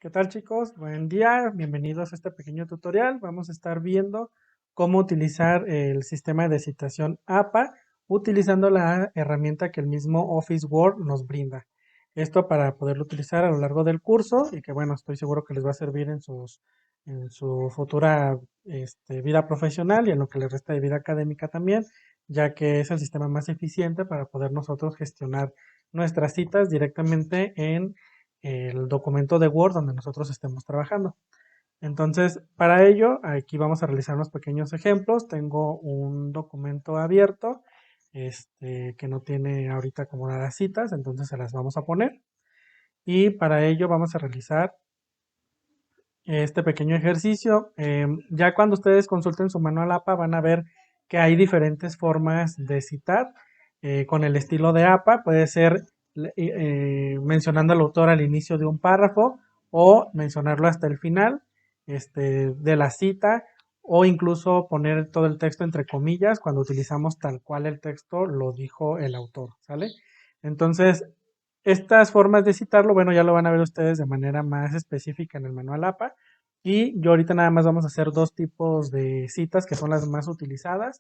¿Qué tal, chicos? Buen día, bienvenidos a este pequeño tutorial. Vamos a estar viendo cómo utilizar el sistema de citación APA utilizando la herramienta que el mismo Office Word nos brinda. Esto para poderlo utilizar a lo largo del curso y que, bueno, estoy seguro que les va a servir en su futura vida profesional y en lo que les resta de vida académica también, ya que es el sistema más eficiente para poder nosotros gestionar nuestras citas directamente en el documento de Word donde nosotros estemos trabajando. Entonces, para ello, aquí vamos a realizar unos pequeños ejemplos. Tengo un documento abierto, que no tiene ahorita como las citas, entonces se las vamos a poner. Y para ello vamos a realizar este pequeño ejercicio. Ya cuando ustedes consulten su manual APA van a ver que hay diferentes formas de citar con el estilo de APA. Puede ser mencionando al autor al inicio de un párrafo o mencionarlo hasta el final de la cita o incluso poner todo el texto entre comillas cuando utilizamos tal cual el texto lo dijo el autor, ¿sale? Entonces, estas formas de citarlo, bueno, ya lo van a ver ustedes de manera más específica en el manual APA. Y yo ahorita nada más vamos a hacer dos tipos de citas que son las más utilizadas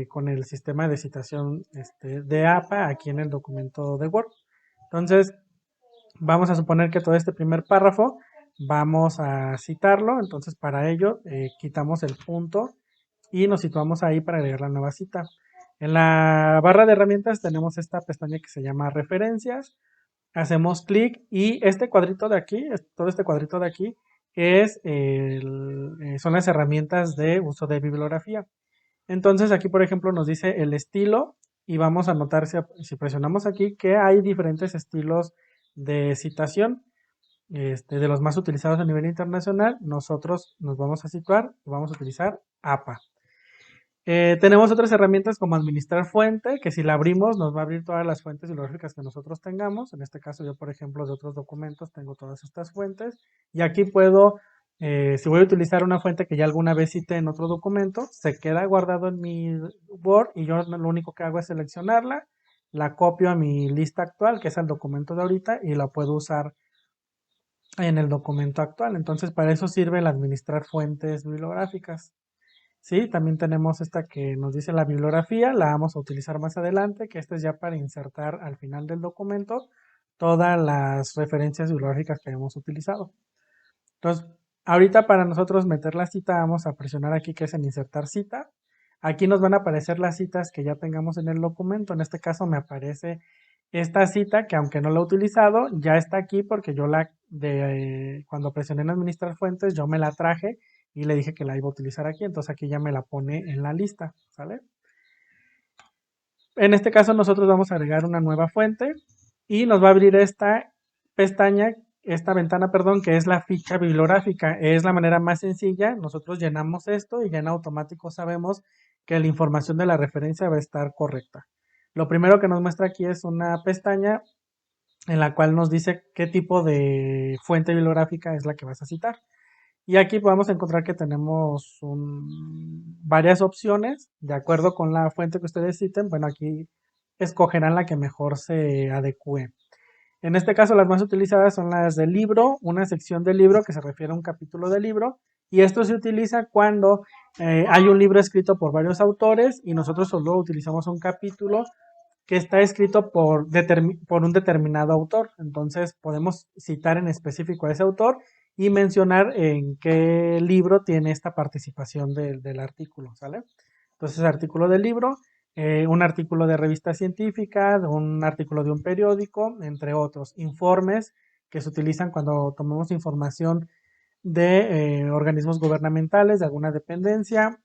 con el sistema de citación de APA aquí en el documento de Word. Entonces, vamos a suponer que todo este primer párrafo vamos a citarlo. Entonces, para ello, quitamos el punto y nos situamos ahí para agregar la nueva cita. En la barra de herramientas tenemos esta pestaña que se llama referencias. Hacemos clic y este cuadrito de aquí, todo este cuadrito de aquí, son las herramientas de uso de bibliografía. Entonces aquí, por ejemplo, nos dice el estilo y vamos a notar si presionamos aquí que hay diferentes estilos de citación. De los más utilizados a nivel internacional, nosotros nos vamos a situar y vamos a utilizar APA. Tenemos otras herramientas como administrar fuente, que si la abrimos nos va a abrir todas las fuentes bibliográficas que nosotros tengamos. En este caso yo, por ejemplo, de otros documentos tengo todas estas fuentes. Y aquí puedo, si voy a utilizar una fuente que ya alguna vez cité en otro documento, se queda guardado en mi Word y yo lo único que hago es seleccionarla, la copio a mi lista actual, que es el documento de ahorita, y la puedo usar en el documento actual. Entonces, para eso sirve el administrar fuentes bibliográficas. Sí, también tenemos esta que nos dice la bibliografía, la vamos a utilizar más adelante, que esta es ya para insertar al final del documento todas las referencias bibliográficas que hemos utilizado. Entonces, ahorita para nosotros meter la cita, vamos a presionar aquí que es en insertar cita. Aquí nos van a aparecer las citas que ya tengamos en el documento. En este caso me aparece esta cita que aunque no la he utilizado, ya está aquí porque yo cuando presioné en administrar fuentes, yo me la traje y le dije que la iba a utilizar aquí. Entonces aquí ya me la pone en la lista, ¿sale? En este caso nosotros vamos a agregar una nueva fuente y nos va a abrir esta pestaña, esta ventana, perdón, que es la ficha bibliográfica. Es la manera más sencilla. Nosotros llenamos esto y ya en automático sabemos que la información de la referencia va a estar correcta. Lo primero que nos muestra aquí es una pestaña en la cual nos dice qué tipo de fuente bibliográfica es la que vas a citar. Y aquí vamos a encontrar que tenemos varias opciones de acuerdo con la fuente que ustedes citen. Bueno, aquí escogerán la que mejor se adecue. En este caso, las más utilizadas son las del libro, una sección del libro que se refiere a un capítulo del libro. Y esto se utiliza cuando hay un libro escrito por varios autores y nosotros solo utilizamos un capítulo que está escrito por un determinado autor. Entonces podemos citar en específico a ese autor y mencionar en qué libro tiene esta participación del artículo, ¿sale? Entonces, artículo del libro, un artículo de revista científica, un artículo de un periódico, entre otros informes que se utilizan cuando tomamos información de organismos gubernamentales, de alguna dependencia,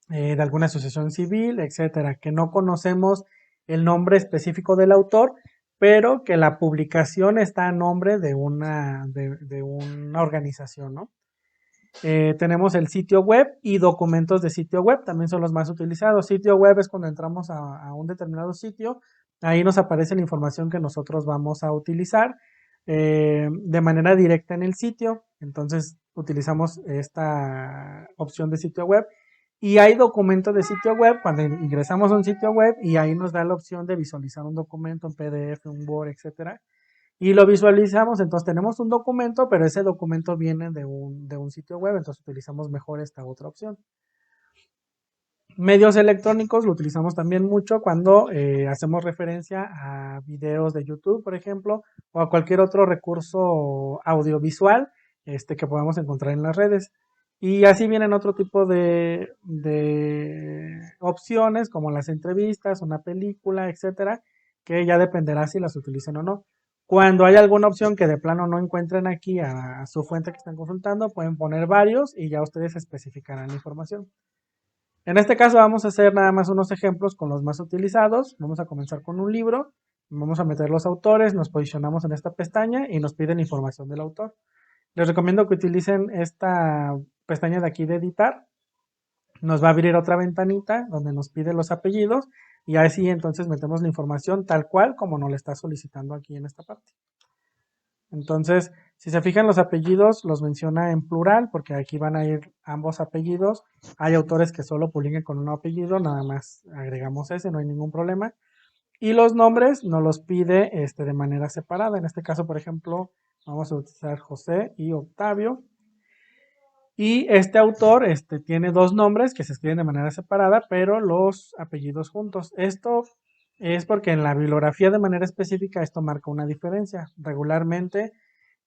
de alguna asociación civil, etcétera, que no conocemos el nombre específico del autor, pero que la publicación está a nombre de una organización, ¿no? Tenemos el sitio web y documentos de sitio web, también son los más utilizados. Sitio web es cuando entramos a un determinado sitio, ahí nos aparece la información que nosotros vamos a utilizar de manera directa en el sitio, entonces utilizamos esta opción de sitio web. Y hay documentos de sitio web cuando ingresamos a un sitio web y ahí nos da la opción de visualizar un documento en PDF, un Word, etcétera. y lo visualizamos. Entonces tenemos un documento, pero ese documento viene de un sitio web, entonces utilizamos mejor esta otra opción. Medios electrónicos lo utilizamos también mucho cuando hacemos referencia a videos de YouTube, por ejemplo, o a cualquier otro recurso audiovisual que podamos encontrar en las redes. Y así vienen otro tipo de opciones como las entrevistas, una película, etcétera, que ya dependerá si las utilicen o no. Cuando hay alguna opción que de plano no encuentren aquí a su fuente que están consultando, pueden poner varios y ya ustedes especificarán la información. En este caso vamos a hacer nada más unos ejemplos con los más utilizados. Vamos a comenzar con un libro, vamos a meter los autores, nos posicionamos en esta pestaña y nos piden información del autor. Les recomiendo que utilicen esta pestaña de aquí de editar. Nos va a abrir otra ventanita donde nos pide los apellidos y así entonces metemos la información tal cual como nos la está solicitando aquí en esta parte. Entonces, si se fijan los apellidos, los menciona en plural porque aquí van a ir ambos apellidos. Hay autores que solo publiquen con un apellido, nada más agregamos ese, no hay ningún problema. Y los nombres nos los pide de manera separada. En este caso, por ejemplo, vamos a utilizar José y Octavio. Y este autor tiene dos nombres que se escriben de manera separada, pero los apellidos juntos. Esto es porque en la bibliografía de manera específica esto marca una diferencia. Regularmente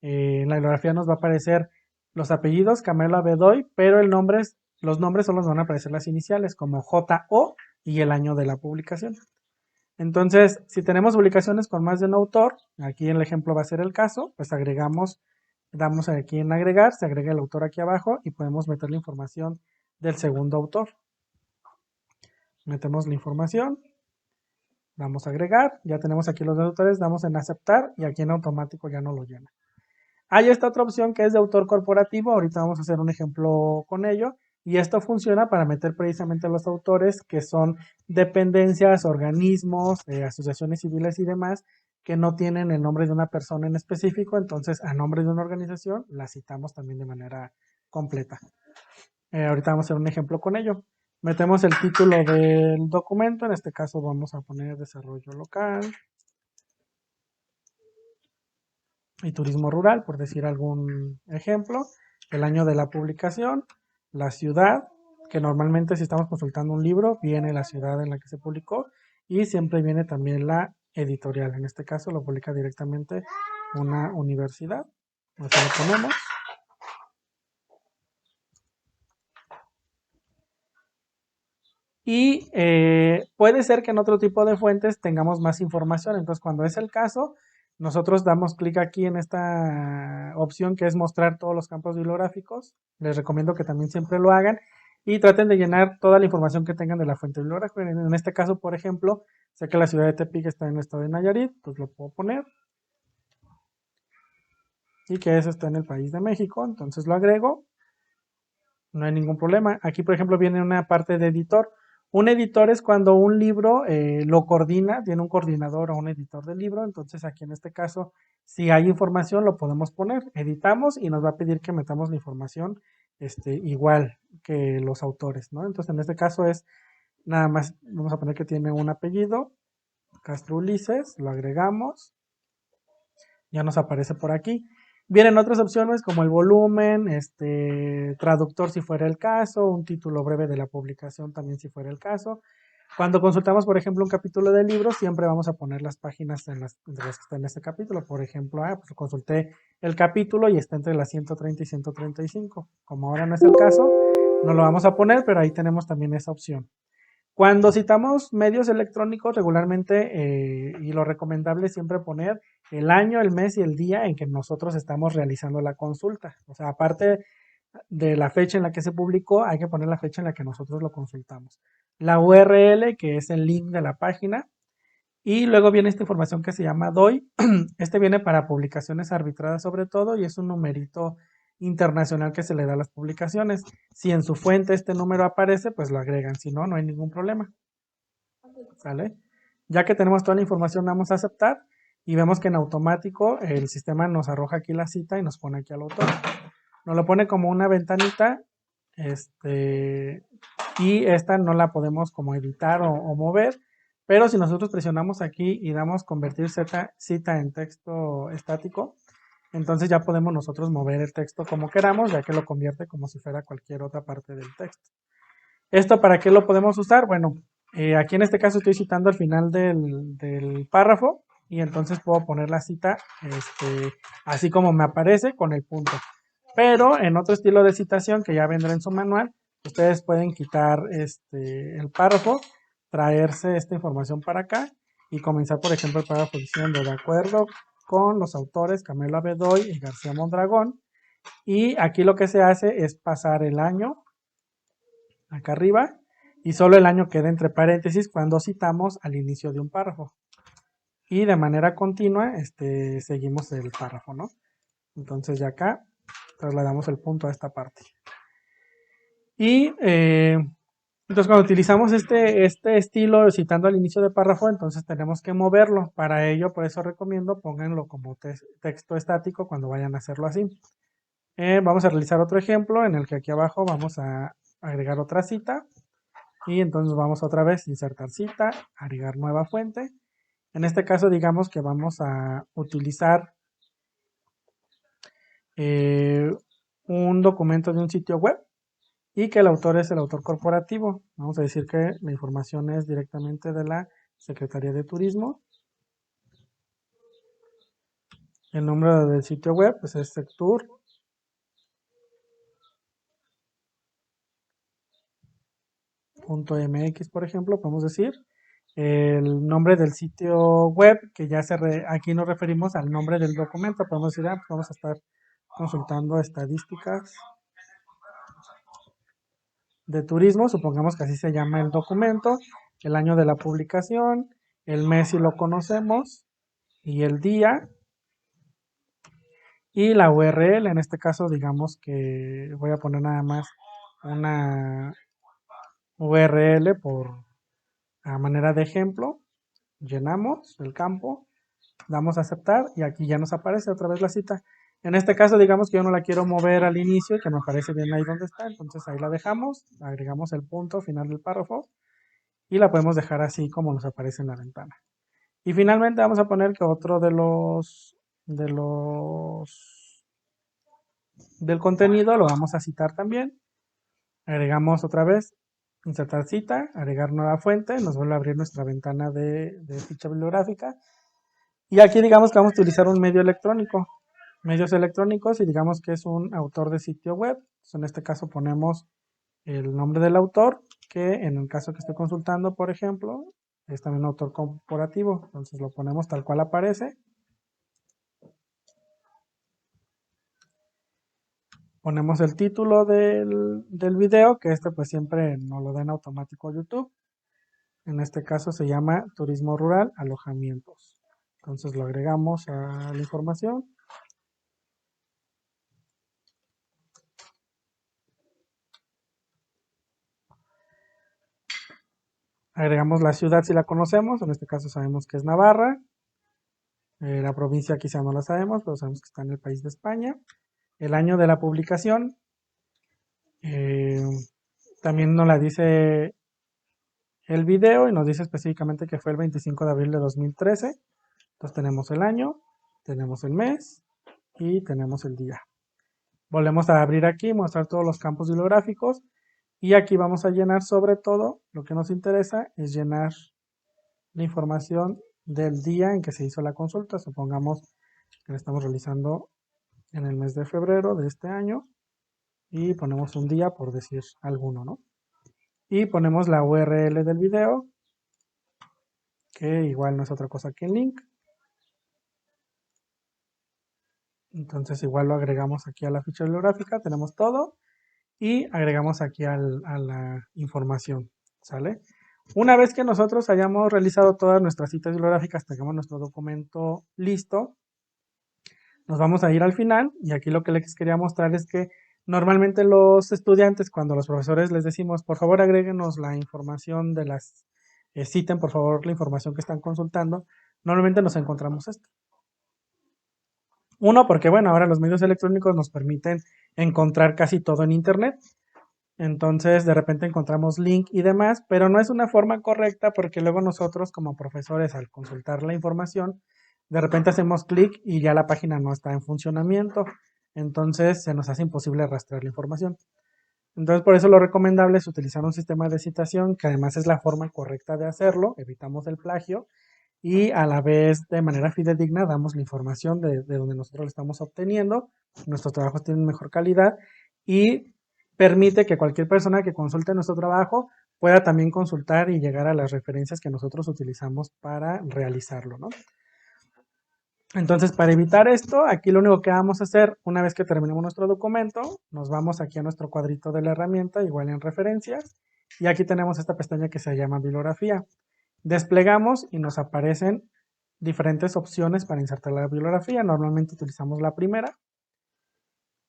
en la bibliografía nos va a aparecer los apellidos Camela Bedoy, pero los nombres solo nos van a aparecer las iniciales como JO y el año de la publicación. Entonces, si tenemos publicaciones con más de un autor, aquí el ejemplo va a ser el caso, pues agregamos, damos aquí en agregar, se agrega el autor aquí abajo y podemos meter la información del segundo autor. Metemos la información, damos a agregar, ya tenemos aquí los dos autores, damos en aceptar y aquí en automático ya no lo llena. Hay esta otra opción que es de autor corporativo, ahorita vamos a hacer un ejemplo con ello, y esto funciona para meter precisamente a los autores que son dependencias, organismos, asociaciones civiles y demás, que no tienen el nombre de una persona en específico, entonces a nombre de una organización la citamos también de manera completa. Ahorita vamos a hacer un ejemplo con ello. Metemos el título del documento, en este caso vamos a poner desarrollo local y turismo rural, por decir algún ejemplo, el año de la publicación, la ciudad, que normalmente si estamos consultando un libro, viene la ciudad en la que se publicó y siempre viene también la editorial. En este caso lo publica directamente una universidad. Así lo ponemos. Y puede ser que en otro tipo de fuentes tengamos más información. Entonces, cuando es el caso, nosotros damos clic aquí en esta opción que es mostrar todos los campos bibliográficos. Les recomiendo que también siempre lo hagan y traten de llenar toda la información que tengan de la fuente bibliográfica. En este caso, por ejemplo, sé que la ciudad de Tepic está en el estado de Nayarit, pues lo puedo poner. Y que eso está en el país de México, entonces lo agrego. No hay ningún problema. Aquí, por ejemplo, viene una parte de editor. Un editor es cuando un libro lo coordina, tiene un coordinador o un editor del libro. Entonces, aquí en este caso, si hay información, lo podemos poner. Editamos y nos va a pedir que metamos la información igual que los autores, ¿no? Entonces, en este caso es nada más, vamos a poner que tiene un apellido, Castro Ulises, lo agregamos, ya nos aparece por aquí. Vienen otras opciones como el volumen, traductor si fuera el caso, un título breve de la publicación también si fuera el caso. Cuando consultamos, por ejemplo, un capítulo del libro, siempre vamos a poner las páginas entre las que está en este capítulo. Por ejemplo, pues consulté el capítulo y está entre las 130 y 135. Como ahora no es el caso, no lo vamos a poner, pero ahí tenemos también esa opción. Cuando citamos medios electrónicos regularmente, y lo recomendable es siempre poner el año, el mes y el día en que nosotros estamos realizando la consulta. O sea, aparte de la fecha en la que se publicó, hay que poner la fecha en la que nosotros lo consultamos. La URL, que es el link de la página, y luego viene esta información que se llama DOI. Este viene para publicaciones arbitradas sobre todo y es un numerito internacional que se le da a las publicaciones. Si en su fuente este número aparece, pues lo agregan. Si no, no hay ningún problema. ¿Sale? Ya que tenemos toda la información, damos a aceptar y vemos que en automático el sistema nos arroja aquí la cita y nos pone aquí al autor. Nos lo pone como una ventanita y esta no la podemos como editar o mover. Pero si nosotros presionamos aquí y damos convertir cita en texto estático, entonces ya podemos nosotros mover el texto como queramos, ya que lo convierte como si fuera cualquier otra parte del texto. ¿Esto para qué lo podemos usar? Bueno, aquí en este caso estoy citando al final del párrafo y entonces puedo poner la cita así como me aparece con el punto. Pero en otro estilo de citación que ya vendrá en su manual, ustedes pueden quitar el párrafo, traerse esta información para acá y comenzar, por ejemplo, el párrafo diciendo, de acuerdo con los autores Camela Bedoy y García Mondragón. Y aquí lo que se hace es pasar el año acá arriba y solo el año queda entre paréntesis cuando citamos al inicio de un párrafo. Y de manera continua seguimos el párrafo, ¿no? Entonces ya acá trasladamos el punto a esta parte. Y entonces cuando utilizamos este estilo citando al inicio de párrafo, entonces tenemos que moverlo. Para ello, por eso recomiendo pónganlo como texto estático cuando vayan a hacerlo así. Vamos a realizar otro ejemplo en el que aquí abajo vamos a agregar otra cita. Y entonces vamos otra vez, insertar cita, agregar nueva fuente. En este caso digamos que vamos a utilizar un documento de un sitio web y que el autor es el autor corporativo. Vamos a decir que la información es directamente de la Secretaría de Turismo. El nombre del sitio web pues, es sectur.mx, por ejemplo, podemos decir. El nombre del sitio web, que ya aquí nos referimos al nombre del documento. Podemos decir, pues vamos a estar consultando estadísticas de turismo, supongamos que así se llama el documento, el año de la publicación, el mes si lo conocemos y el día y la URL. En este caso digamos que voy a poner nada más una URL a manera de ejemplo. Llenamos el campo, damos a aceptar y aquí ya nos aparece otra vez la cita. En este caso digamos que yo no la quiero mover al inicio y que me aparece bien ahí donde está, entonces ahí la dejamos, agregamos el punto final del párrafo y la podemos dejar así como nos aparece en la ventana. Y finalmente vamos a poner que otro del contenido lo vamos a citar también. Agregamos otra vez, insertar cita, agregar nueva fuente, nos vuelve a abrir nuestra ventana de ficha bibliográfica. Y aquí digamos que vamos a utilizar un medio electrónico, medios electrónicos y digamos que es un autor de sitio web. Entonces, en este caso ponemos el nombre del autor, que en el caso que estoy consultando, por ejemplo, es también un autor corporativo. Entonces lo ponemos tal cual aparece. Ponemos el título del video, que pues siempre nos lo da en automático YouTube. En este caso se llama Turismo Rural Alojamientos. Entonces lo agregamos a la información. Agregamos la ciudad si la conocemos, en este caso sabemos que es Navarra. La provincia quizá no la sabemos, pero sabemos que está en el país de España. El año de la publicación, eh, también nos la dice el video y nos dice específicamente que fue el 25 de abril de 2013. Entonces tenemos el año, tenemos el mes y tenemos el día. Volvemos a abrir aquí, mostrar todos los campos bibliográficos y aquí vamos a llenar sobre todo, lo que nos interesa es llenar la información del día en que se hizo la consulta. Supongamos que la estamos realizando en el mes de febrero de este año y ponemos un día por decir alguno, ¿no? Y ponemos la URL del video, que igual no es otra cosa que el link. Entonces igual lo agregamos aquí a la ficha bibliográfica, tenemos todo y agregamos aquí a la información, ¿sale? Una vez que nosotros hayamos realizado todas nuestras citas bibliográficas, tengamos nuestro documento listo, nos vamos a ir al final y aquí lo que les quería mostrar es que normalmente los estudiantes, cuando los profesores les decimos, por favor agréguenos la información de citen por favor la información que están consultando, normalmente nos encontramos esto. Uno, porque bueno, ahora los medios electrónicos nos permiten encontrar casi todo en internet. Entonces, de repente encontramos link y demás, pero no es una forma correcta porque luego nosotros como profesores al consultar la información, de repente hacemos clic y ya la página no está en funcionamiento. Entonces, se nos hace imposible rastrear la información. Entonces, por eso lo recomendable es utilizar un sistema de citación, que además es la forma correcta de hacerlo, evitamos el plagio y a la vez de manera fidedigna damos la información de donde nosotros la estamos obteniendo, nuestros trabajos tienen mejor calidad y permite que cualquier persona que consulte nuestro trabajo pueda también consultar y llegar a las referencias que nosotros utilizamos para realizarlo, ¿no? Entonces, para evitar esto, aquí lo único que vamos a hacer, una vez que terminemos nuestro documento, nos vamos aquí a nuestro cuadrito de la herramienta, igual en referencias, y aquí tenemos esta pestaña que se llama bibliografía. Desplegamos y nos aparecen diferentes opciones para insertar la bibliografía. Normalmente utilizamos la primera.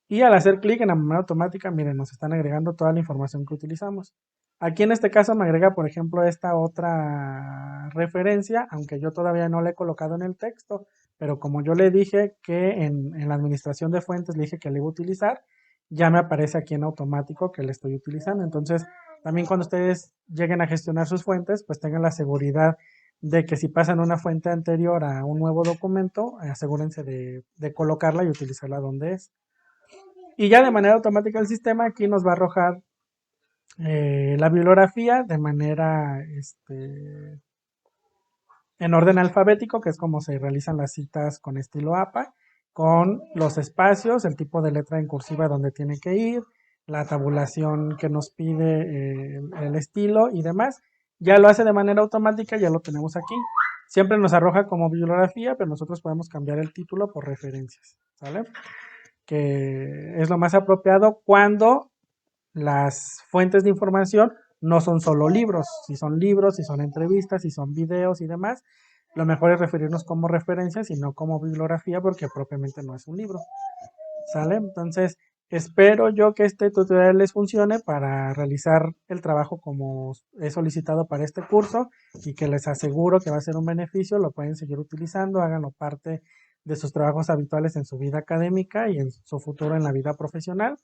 Y al hacer clic en la manera automática, miren, nos están agregando toda la información que utilizamos. Aquí en este caso me agrega, por ejemplo, esta otra referencia, aunque yo todavía no la he colocado en el texto, pero como yo le dije que en la administración de fuentes le dije que le iba a utilizar, ya me aparece aquí en automático que le estoy utilizando. Entonces, también cuando ustedes lleguen a gestionar sus fuentes, pues tengan la seguridad de que si pasan una fuente anterior a un nuevo documento, asegúrense de colocarla y utilizarla donde es. Y ya de manera automática el sistema aquí nos va a arrojar la bibliografía de manera en orden alfabético, que es como se realizan las citas con estilo APA, con los espacios, el tipo de letra en cursiva donde tiene que ir, la tabulación que nos pide el estilo y demás. Ya lo hace de manera automática, ya lo tenemos aquí. Siempre nos arroja como bibliografía, pero nosotros podemos cambiar el título por referencias, ¿sale? Que es lo más apropiado cuando las fuentes de información no son solo libros, si son entrevistas, si son videos y demás. Lo mejor es referirnos como referencias y no como bibliografía porque propiamente no es un libro. ¿Sale? Entonces, espero yo que este tutorial les funcione para realizar el trabajo como he solicitado para este curso y que les aseguro que va a ser un beneficio, lo pueden seguir utilizando, háganlo parte de sus trabajos habituales en su vida académica y en su futuro en la vida profesional.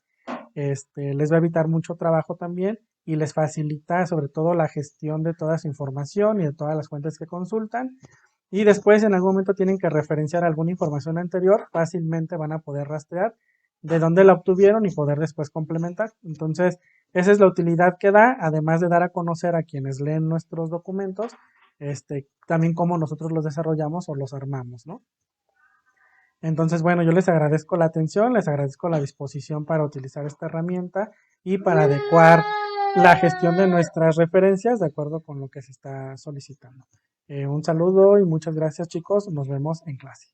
Les va a evitar mucho trabajo también y les facilita sobre todo la gestión de toda su información y de todas las fuentes que consultan. Y después en algún momento tienen que referenciar alguna información anterior, fácilmente van a poder rastrear de dónde la obtuvieron y poder después complementar. Entonces, esa es la utilidad que da, además de dar a conocer a quienes leen nuestros documentos, también cómo nosotros los desarrollamos o los armamos, ¿no? Entonces, bueno, yo les agradezco la atención, les agradezco la disposición para utilizar esta herramienta y para adecuar la gestión de nuestras referencias de acuerdo con lo que se está solicitando. Un saludo y muchas gracias, chicos. Nos vemos en clase.